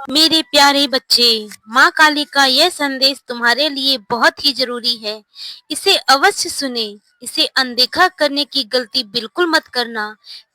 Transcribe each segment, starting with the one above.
मेरे प्यारे बच्चे, माँ काली का यह संदेश तुम्हारे लिए बहुत ही जरूरी है। इसे अवश्य सुने। इसे अनदेखा करने की गलती बिल्कुल मत करना।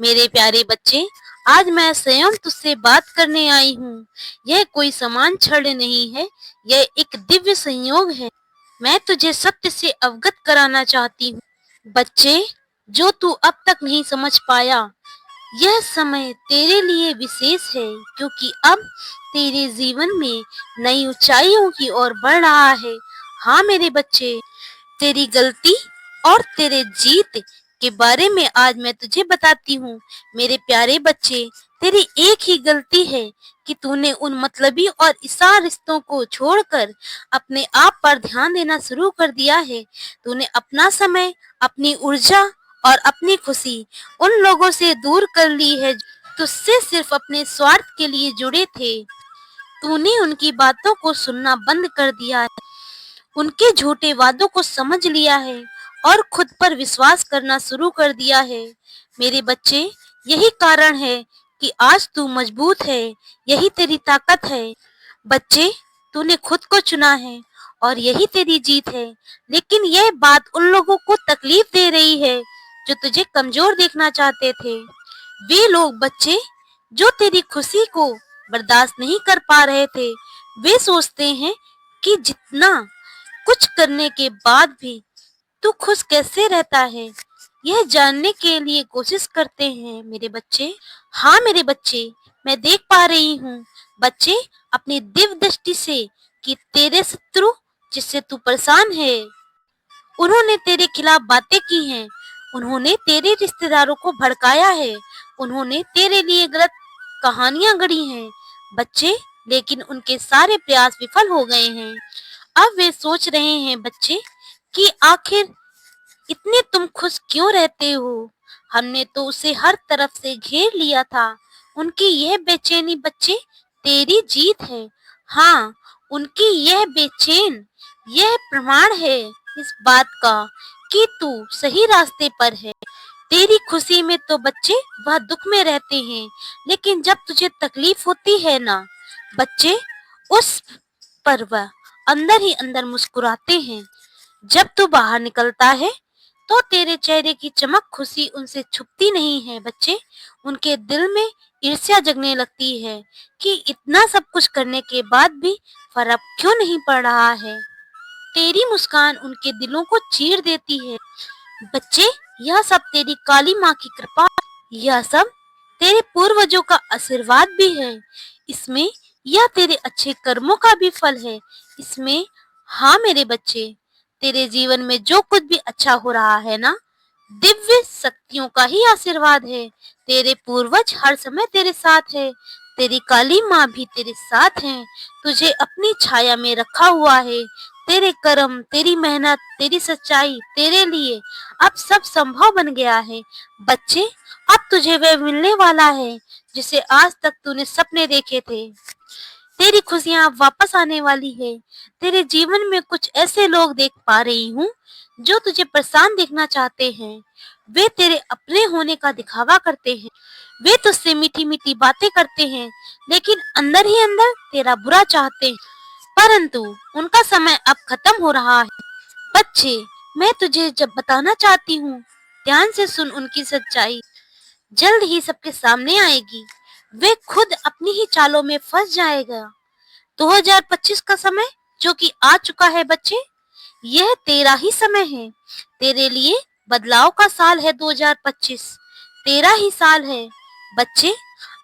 मेरे प्यारे बच्चे, आज मैं स्वयं तुझसे बात करने आई हूँ। यह कोई समान क्षण नहीं है, यह एक दिव्य संयोग है। मैं तुझे सत्य से अवगत कराना चाहती हूँ। बच्चे, जो तू अब तक नहीं समझ पाया, यह समय तेरे लिए विशेष है, क्योंकि अब तेरे जीवन में नई ऊंचाइयों की ओर बढ़ रहा है। हाँ मेरे बच्चे, तेरी गलती और तेरे जीत के बारे में आज मैं तुझे बताती हूँ। मेरे प्यारे बच्चे, तेरी एक ही गलती है कि तूने उन मतलबी और इसार रिश्तों को छोड़कर अपने आप पर ध्यान देना शुरू कर दिया है। तूने अपना समय, अपनी ऊर्जा और अपनी खुशी उन लोगों से दूर कर ली है जो तुझसे सिर्फ अपने स्वार्थ के लिए जुड़े थे। तूने उनकी बातों को सुनना बंद कर दिया है, उनके झूठे वादों को समझ लिया है और खुद पर विश्वास करना शुरू कर दिया है। मेरे बच्चे, यही कारण है कि आज तू मजबूत है। यही तेरी ताकत है। बच्चे, तूने खुद को चुना है और यही तेरी जीत है। लेकिन यह बात उन लोगों को तकलीफ दे रही है जो तुझे कमजोर देखना चाहते थे। वे लोग बच्चे, जो तेरी खुशी को बर्दाश्त नहीं कर पा रहे थे, वे सोचते हैं कि जितना कुछ करने के बाद भी तू खुश कैसे रहता है, यह जानने के लिए कोशिश करते हैं। मेरे बच्चे, हाँ मेरे बच्चे, मैं देख पा रही हूँ बच्चे अपनी दिव्य दृष्टि से कि तेरे शत्रु जिससे तू परेशान है, उन्होंने तेरे खिलाफ बातें की हैं। उन्होंने तेरे रिश्तेदारों को भड़काया है। उन्होंने तेरे लिए गलत कहानियां गढ़ी हैं बच्चे, लेकिन उनके सारे प्रयास विफल हो गए हैं। अब वे सोच रहे हैं बच्चे कि आखिर इतने तुम खुश क्यों रहते हो? हमने तो उसे हर तरफ से घेर लिया था। उनकी यह बेचैनी बच्चे तेरी जीत है। हाँ, उनकी यह बेचैन, यह प्रमाण है इस बात का कि तू सही रास्ते पर है। तेरी खुशी में तो बच्चे वह दुख में रहते हैं, लेकिन जब तुझे तकलीफ होती है ना बच्चे, उस पर वह अंदर ही अंदर मुस्कुराते हैं। जब तू बाहर निकलता है तो तेरे चेहरे की चमक खुशी उनसे छुपती नहीं है बच्चे। उनके दिल में ईर्ष्या जगने लगती है कि इतना सब कुछ करने के बाद भी फर्क क्यों नहीं पड़ रहा है। तेरी मुस्कान उनके दिलों को चीर देती है बच्चे। यह सब तेरी काली माँ की कृपा, यह सब तेरे पूर्वजों का आशीर्वाद भी है। इसमें यह तेरे अच्छे कर्मों का भी फल है। इसमें, हाँ मेरे बच्चे, तेरे जीवन में जो कुछ भी अच्छा हो रहा है ना, दिव्य शक्तियों का ही आशीर्वाद है। तेरे पूर्वज हर समय तेरे साथ है। तेरी काली माँ भी तेरे साथ है, तुझे अपनी छाया में रखा हुआ है। तेरे कर्म, तेरी मेहनत, तेरी सच्चाई, तेरे लिए अब सब संभव बन गया है बच्चे। अब तुझे वह मिलने वाला है जिसे आज तक तूने सपने देखे थे। तेरी खुशियां अब वापस आने वाली है। तेरे जीवन में कुछ ऐसे लोग देख पा रही हूँ जो तुझे परेशान देखना चाहते हैं। वे तेरे अपने होने का दिखावा करते हैं। वे तुझसे मीठी मीठी बातें करते हैं, लेकिन अंदर ही अंदर तेरा बुरा चाहते हैं। परंतु उनका समय अब खत्म हो रहा है बच्चे। मैं तुझे जब बताना चाहती हूँ, ध्यान से सुन। उनकी सच्चाई जल्द ही सबके सामने आएगी। वे खुद अपनी ही चालों में फंस जाएगा। 2025 का समय जो कि आ चुका है बच्चे, यह तेरा ही समय है। तेरे लिए बदलाव का साल है 2025, तेरा ही साल है बच्चे।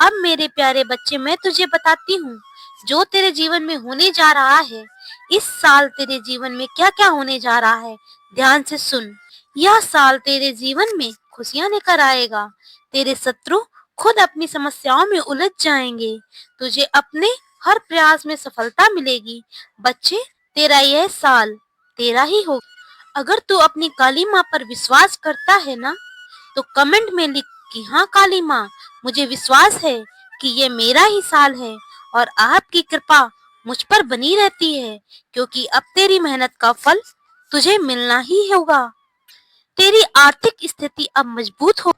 अब मेरे प्यारे बच्चे, मैं तुझे बताती हूँ जो तेरे जीवन में होने जा रहा है। इस साल तेरे जीवन में क्या क्या होने जा रहा है, ध्यान से सुन। यह साल तेरे जीवन में खुशियां लेकर आएगा। तेरे शत्रु खुद अपनी समस्याओं में उलझ जाएंगे। तुझे अपने हर प्रयास में सफलता मिलेगी बच्चे। तेरा यह साल तेरा ही हो। अगर तू अपनी काली माँ पर विश्वास करता है ना, तो कमेंट में लिख कि हाँ काली माँ, मुझे विश्वास है कि ये मेरा ही साल है और आपकी कृपा मुझ पर बनी रहती है, क्योंकि अब तेरी मेहनत का फल तुझे मिलना ही होगा। तेरी आर्थिक स्थिति अब मजबूत हो,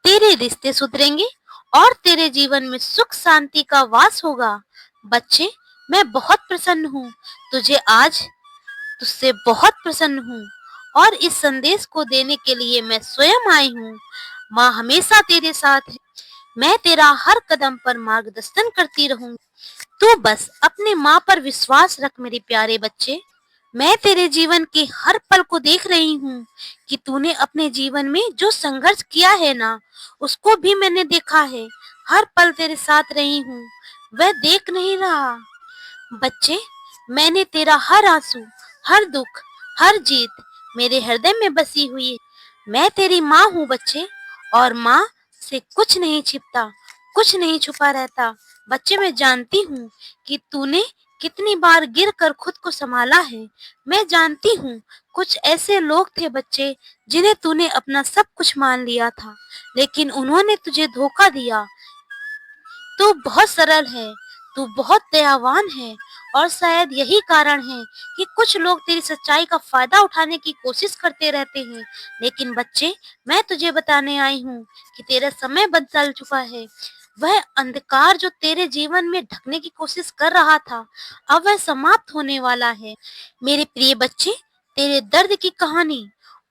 तेरे रिश्ते सुधरेंगे और तेरे जीवन में सुख शांति का वास होगा बच्चे, मैं बहुत प्रसन्न हूँ। तुझे आज तुझसे बहुत प्रसन्न हूँ और इस संदेश को देने के लिए मैं स्वयं आई हूँ। माँ हमेशा तेरे साथ है। मैं तेरा हर कदम पर मार्गदर्शन करती रहूंगी। तू बस अपने माँ पर विश्वास रख मेरे प्यारे बच्चे। मैं तेरे जीवन के हर पल को देख रही हूँ कि तूने अपने जीवन में जो संघर्ष किया है ना, उसको भी मैंने देखा है। हर पल तेरे साथ रही हूँ, वह देख नहीं रहा। बच्चे, मैंने तेरा हर आंसू, हर दुख, हर जीत मेरे हृदय में बसी हुई है। मैं तेरी माँ हूँ बच्चे, और माँ से कुछ नहीं छिपता, कुछ नहीं छुपा रहता। बच्चे, मैं जानती हूँ कि तूने कितनी बार गिर कर खुद को संभाला है। मैं जानती हूँ कुछ ऐसे लोग थे बच्चे, जिन्हें तूने अपना सब कुछ मान लिया था, लेकिन उन्होंने तुझे धोखा दिया। तू बहुत सरल है, तू बहुत दयावान है, और शायद यही कारण है कि कुछ लोग तेरी सच्चाई का फायदा उठाने की कोशिश करते रहते हैं। लेकिन बच्चे, मैं तुझे बताने आई हूँ कि तेरा समय बदल चुका है। वह अंधकार जो तेरे जीवन में ढकने की कोशिश कर रहा था, अब वह समाप्त होने वाला है। मेरे प्रिय बच्चे, तेरे दर्द की कहानी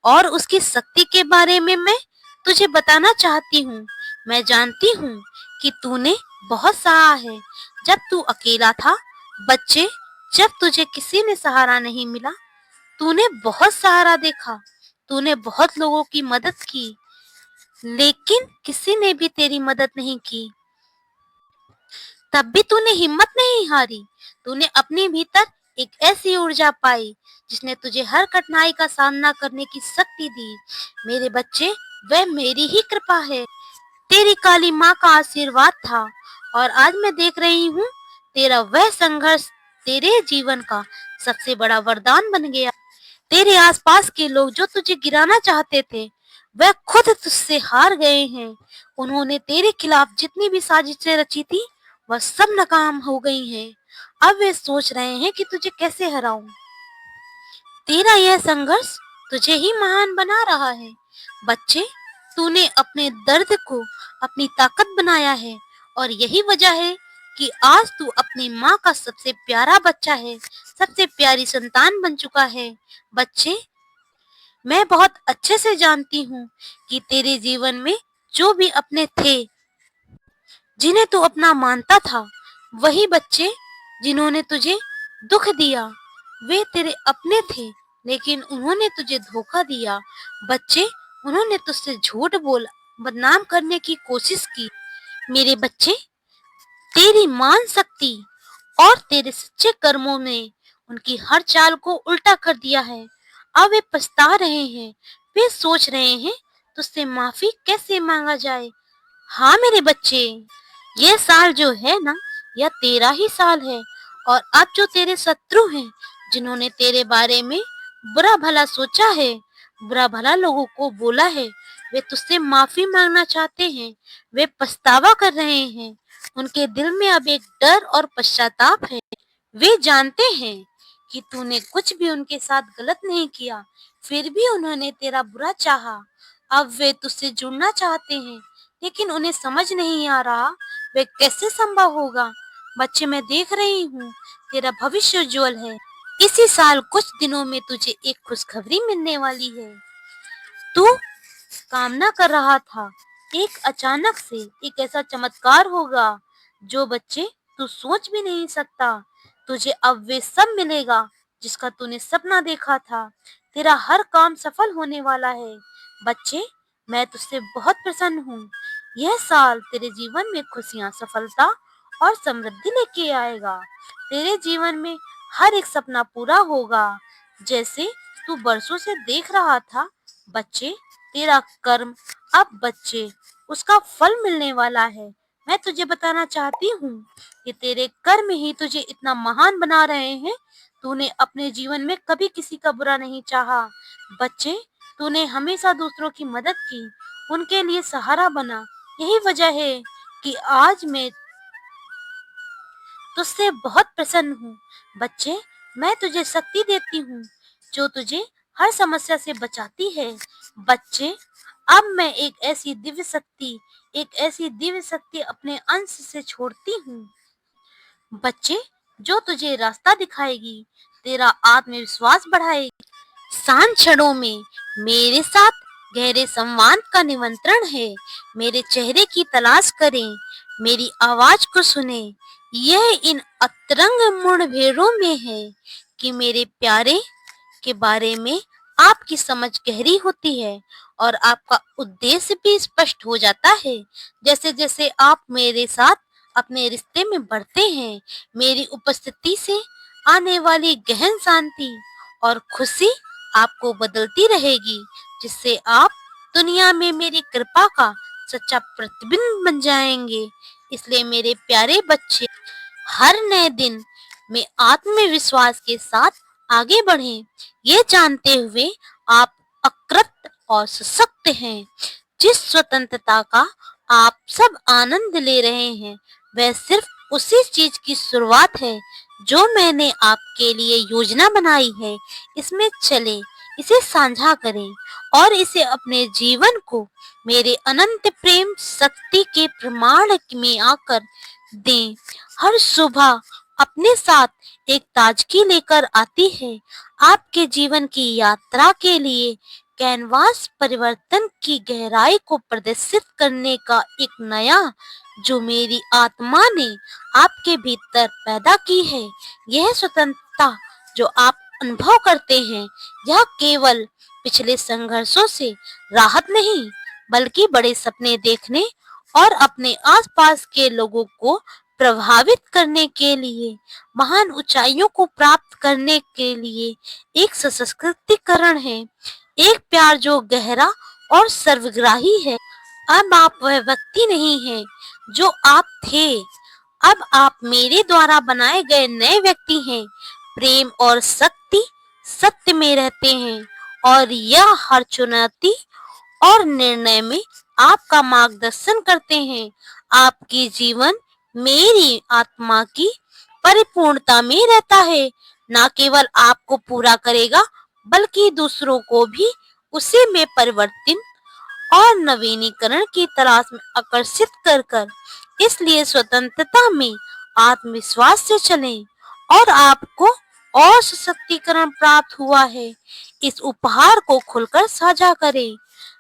और उसकी शक्ति के बारे में मैं तुझे बताना चाहती हूँ। मैं जानती हूँ कि तूने बहुत सहा है जब तू अकेला था। बच्चे, जब तुझे किसी ने सहारा नहीं मिला, तूने बहुत सहारा देखा। तूने बहुत लोगों की मदद की, लेकिन किसी ने भी तेरी मदद नहीं की। तब भी तूने हिम्मत नहीं हारी। तूने अपने भीतर एक ऐसी ऊर्जा पाई जिसने तुझे हर कठिनाई का सामना करने की शक्ति दी। मेरे बच्चे, वह मेरी ही कृपा है, तेरी काली माँ का आशीर्वाद था, और आज मैं देख रही हूँ तेरा वह संघर्ष तेरे जीवन का सबसे बड़ा वरदान बन गया। तेरे आसपास के लोग जो तुझे गिराना चाहते थे, वह खुद तुझसे हार गए हैं। उन्होंने तेरे खिलाफ जितनी भी साजिशें रची थी, वह सब नाकाम हो गई हैं। अब वे सोच रहे हैं कि तुझे कैसे हराऊं। तेरा यह संघर्ष तुझे ही महान बना रहा है। बच्चे, तूने अपने दर्द को अपनी ताकत बनाया है, और यही वजह है कि आज तू अपनी माँ का सबसे प्यारा बच्चा है, सबसे प्यारी संतान बन चुका है। बच्चे, मैं बहुत अच्छे से जानती हूँ कि तेरे जीवन में जो भी अपने थे, जिन्हें तू अपना मानता था, वही बच्चे जिन्होंने तुझे दुख दिया, वे तेरे अपने थे, लेकिन उन्होंने तुझे धोखा दिया। बच्चे, उन्होंने तुझसे झूठ बोला, बदनाम करने की कोशिश की। मेरे बच्चे, तेरी मान शक्ति और तेरे सच्चे कर्मों ने उनकी हर चाल को उल्टा कर दिया है। अब वे पछता रहे हैं। वे सोच रहे हैं तुझसे माफी कैसे मांगा जाए। हाँ मेरे बच्चे, ये साल जो है ना, यह तेरा ही साल है, और अब जो तेरे शत्रु हैं, जिन्होंने तेरे बारे में बुरा भला सोचा है, बुरा भला लोगों को बोला है, वे तुझसे माफी मांगना चाहते हैं। वे पछतावा कर रहे हैं। उनके दिल में अब एक डर और पश्चाताप है। वे जानते हैं कि तूने कुछ भी उनके साथ गलत नहीं किया, फिर भी उन्होंने तेरा बुरा चाहा। अब वे तुझसे जुड़ना चाहते हैं, लेकिन उन्हें समझ नहीं आ रहा वे कैसे संभव होगा। बच्चे, मैं देख रही हूँ तेरा भविष्य उज्जवल है। इसी साल कुछ दिनों में तुझे एक खुशखबरी मिलने वाली है। तू कामना कर रहा था, एक अचानक से एक ऐसा चमत्कार होगा जो बच्चे तू सोच भी नहीं सकता। तुझे अब वे सब मिलेगा जिसका तूने सपना देखा था। तेरा हर काम सफल होने वाला है। बच्चे, मैं तुझसे बहुत प्रसन्न हूँ। यह साल तेरे जीवन में खुशियाँ, सफलता और समृद्धि लेके आएगा। तेरे जीवन में हर एक सपना पूरा होगा, जैसे तू बरसों से देख रहा था। बच्चे, तेरा कर्म अब बच्चे उसका फल मिलने वाला है। मैं तुझे बताना चाहती हूँ कि तेरे कर्म ही तुझे इतना महान बना रहे हैं। तूने अपने जीवन में कभी किसी का बुरा नहीं चाहा। बच्चे, तूने हमेशा दूसरों की मदद की, उनके लिए सहारा बना। यही वजह है कि आज मैं तुझसे बहुत प्रसन्न हूँ। बच्चे, मैं तुझे शक्ति देती हूँ जो तुझे हर समस्या से बचाती है। बच्चे, अब मैं एक ऐसी दिव्य शक्ति अपने अंश से छोड़ती हूँ। बच्चे, जो तुझे रास्ता दिखाएगी, तेरा आत्मविश्वास बढ़ाएगी। शांत क्षणों में मेरे साथ गहरे संवाद का निमंत्रण है। मेरे चेहरे की तलाश करें, मेरी आवाज को सुने। यह इन अतरंग मुठभेड़ों में है कि मेरे प्यारे के बारे में आपकी समझ गहरी होती है और आपका उद्देश्य भी स्पष्ट हो जाता है। जैसे जैसे आप मेरे साथ अपने रिश्ते में बढ़ते हैं, मेरी उपस्थिति से आने वाली गहन शांति और खुशी आपको बदलती रहेगी, जिससे आप दुनिया में मेरी कृपा का सच्चा प्रतिबिंब बन जाएंगे। इसलिए मेरे प्यारे बच्चे, हर नए दिन में आत्मविश्वास के साथ आगे बढ़ें, ये जानते हुए आप अकृत और सशक्त हैं। जिस स्वतंत्रता का आप सब आनंद ले रहे हैं, वह सिर्फ उसी चीज की शुरुआत है जो मैंने आपके लिए योजना बनाई है। इसमें चले, इसे साझा करें और इसे अपने जीवन को मेरे अनंत प्रेम शक्ति के प्रमाण में आकर दें। हर सुबह अपने साथ एक ताजगी लेकर आती है, आपके जीवन की यात्रा के लिए कैनवास परिवर्तन की गहराई को प्रदर्शित करने का एक नया, जो मेरी आत्मा ने आपके भीतर पैदा की है। यह स्वतंत्रता जो आप अनुभव करते हैं, यह केवल पिछले संघर्षों से राहत नहीं, बल्कि बड़े सपने देखने और अपने आसपास के लोगों को प्रभावित करने के लिए, महान ऊंचाइयों को प्राप्त करने के लिए एक सशक्तिकरण है। एक प्यार जो गहरा और सर्वग्राही है। अब आप वह व्यक्ति नहीं हैं जो आप थे, अब आप मेरे द्वारा बनाए गए नए व्यक्ति हैं। प्रेम और शक्ति सत्य में रहते हैं और यह हर चुनौती और निर्णय में आपका मार्गदर्शन करते हैं। आपकी जीवन मेरी आत्मा की परिपूर्णता में रहता है, न केवल आपको पूरा करेगा, बल्कि दूसरों को भी उसी में परिवर्तन और नवीनीकरण की तलाश में आकर्षित कर कर। इसलिए स्वतंत्रता में आत्मविश्वास से चलें और आपको और सशक्तिकरण प्राप्त हुआ है। इस उपहार को खुलकर साझा करें,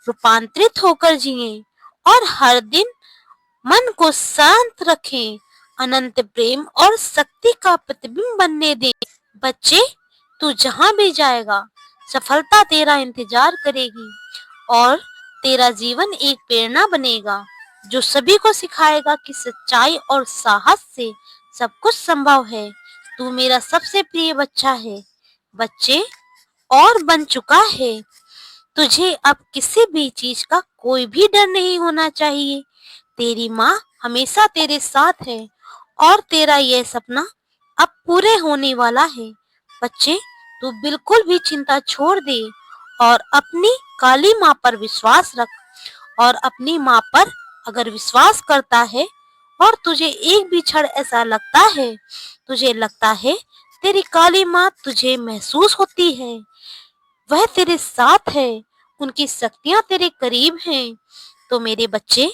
रूपांतरित होकर जिएं और हर दिन मन को शांत रखें, अनंत प्रेम और शक्ति का प्रतिबिंब बनने दें। बच्चे, तू जहां भी जाएगा, सफलता तेरा इंतजार करेगी और तेरा जीवन एक प्रेरणा बनेगा, जो सभी को सिखाएगा कि सच्चाई और साहस से सब कुछ संभव है। तू मेरा सबसे प्रिय बच्चा है, बच्चे, और बन चुका है। तुझे अब किसी भी चीज का कोई भी डर नहीं होना चाहिए। तेरी माँ हमेशा तेरे साथ है और तेरा यह सपना अब पूरे होने वाला है। बच्चे, तू बिल्कुल भी चिंता छोड़ दे और अपनी काली माँ पर विश्वास रख। और अपनी माँ पर अगर विश्वास करता है और तुझे एक भी क्षण ऐसा लगता है, तुझे लगता है तेरी काली माँ तुझे महसूस होती है, वह तेरे साथ है, उनकी शक्तियां तेरे करीब हैं, तो मेरे बच्चे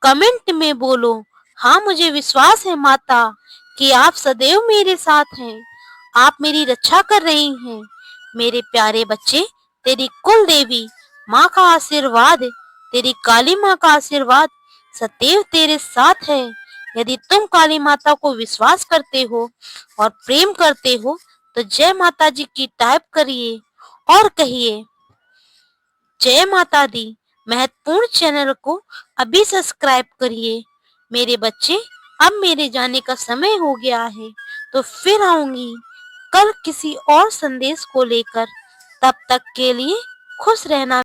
कमेंट में बोलो, हाँ मुझे विश्वास है माता कि आप सदैव मेरे साथ हैं, आप मेरी रक्षा कर रही हैं। मेरे प्यारे बच्चे, तेरी कुल देवी माँ का आशीर्वाद, तेरी काली माँ का आशीर्वाद सदैव तेरे साथ है। यदि तुम काली माता को विश्वास करते हो और प्रेम करते हो, तो जय माता जी की टाइप करिए और कहिए, जय माता दी। महत्वपूर्ण चैनल को अभी सब्सक्राइब करिए। मेरे बच्चे, अब मेरे जाने का समय हो गया है, तो फिर आऊंगी कल किसी और संदेश को लेकर। तब तक के लिए खुश रहना।